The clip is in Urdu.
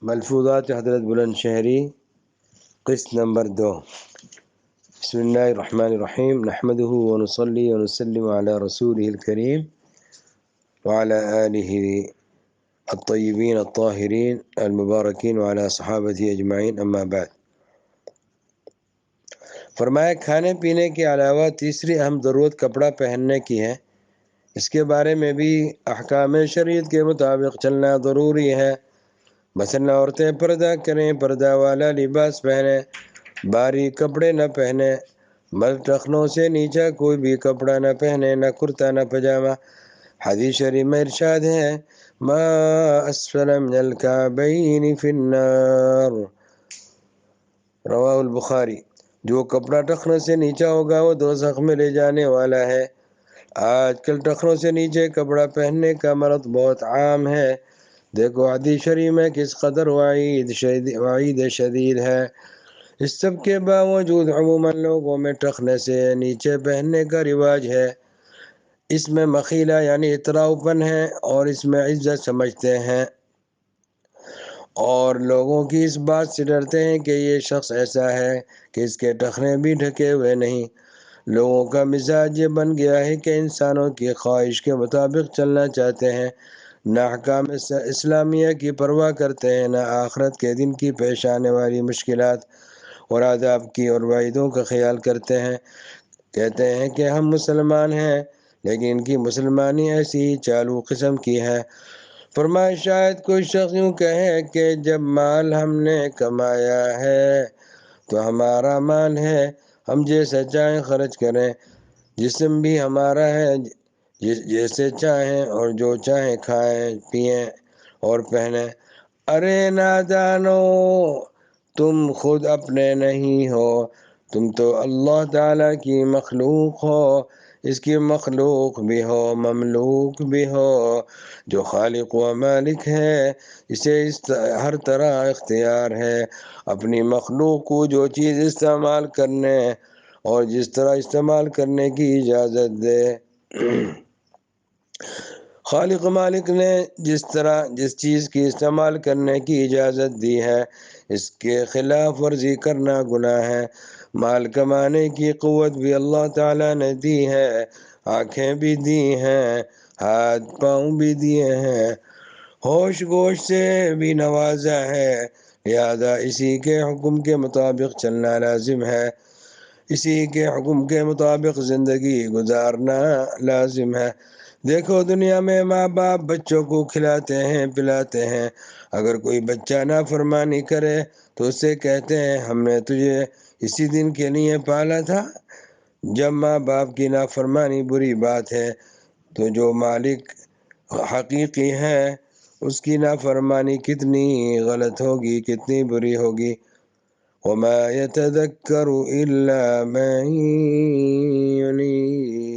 ملفوظات حضرت بلند شہری قسط نمبر 2۔ بسم اللہ الرحمن الرحیم، نحمدہ ونصلی ونسلم علی رسولہ الکریم وعلی آلہ الطیبین الطاہرین المبارکین وعلی صحابتہ اجمعین، اما بعد۔ فرمایا کھانے پینے کے علاوہ تیسری اہم ضرورت کپڑا پہننے کی ہے۔ اس کے بارے میں بھی احکام شریعت کے مطابق چلنا ضروری ہے۔ مثلا عورتیں پردہ کریں، پردہ والا لباس پہنیں، باریک کپڑے نہ پہنیں، مرد ٹخنوں سے نیچا کوئی بھی کپڑا نہ پہنے، نہ کرتا نہ پجامہ۔ حدیث شریف میں ارشاد ہے ما اسفل من الکعبین فی النار، رواہ البخاری۔ جو کپڑا ٹخنوں سے نیچا ہوگا وہ دوزخ میں لے جانے والا ہے۔ آج کل ٹخنوں سے نیچے کپڑا پہننے کا مرض بہت عام ہے۔ دیکھو حدیث شریف میں کس قدر وعید شدید ہے۔ اس سب کے باوجود عموماً لوگوں میں ٹخنے سے نیچے پہننے کا رواج ہے۔ اس میں مخیلہ یعنی اتراؤ پن ہے اور اس میں عزت سمجھتے ہیں، اور لوگوں کی اس بات سے ڈرتے ہیں کہ یہ شخص ایسا ہے کہ اس کے ٹخنے بھی ڈھکے ہوئے نہیں۔ لوگوں کا مزاج یہ بن گیا ہے کہ انسانوں کی خواہش کے مطابق چلنا چاہتے ہیں، نہ احکام اسلامیہ کی پرواہ کرتے ہیں، نہ آخرت کے دن کی پیش آنے والی مشکلات اور آداب کی اور وعیدوں کا خیال کرتے ہیں۔ کہتے ہیں کہ ہم مسلمان ہیں، لیکن ان کی مسلمانی ایسی چالو قسم کی ہے۔ فرمایا شاید کوئی شخص یوں کہے کہ جب مال ہم نے کمایا ہے تو ہمارا مال ہے، ہم جیسا چاہیں خرچ کریں، جسم بھی ہمارا ہے، جیسے چاہیں اور جو چاہیں کھائیں پئیں اور پہنیں۔ ارے نادانو، تم خود اپنے نہیں ہو، تم تو اللہ تعالیٰ کی مخلوق ہو۔ اس کی مخلوق بھی ہو، مملوک بھی ہو۔ جو خالق و مالک ہے اسے ہر طرح اختیار ہے اپنی مخلوق کو جو چیز استعمال کرنے اور جس طرح استعمال کرنے کی اجازت دے۔ خالق مالک نے جس چیز کی استعمال کرنے کی اجازت دی ہے اس کے خلاف ورزی کرنا گناہ ہے۔ مال کمانے کی قوت بھی اللہ تعالیٰ نے دی ہے، آنکھیں بھی دی ہیں، ہاتھ پاؤں بھی دیے ہیں، ہوش گوش سے بھی نوازا ہے، لہذا اسی کے حکم کے مطابق چلنا لازم ہے، اسی کے حکم کے مطابق زندگی گزارنا لازم ہے۔ دیکھو دنیا میں ماں باپ بچوں کو کھلاتے ہیں پلاتے ہیں، اگر کوئی بچہ نافرمانی کرے تو اسے کہتے ہیں ہم نے تجھے اسی دن کے لیے پالا تھا۔ جب ماں باپ کی نافرمانی بری بات ہے تو جو مالک حقیقی ہے اس کی نافرمانی کتنی غلط ہوگی، کتنی بری ہوگی۔ وَمَا يَتَذَكَّرُ إِلَّا مَن يُنِيبُ۔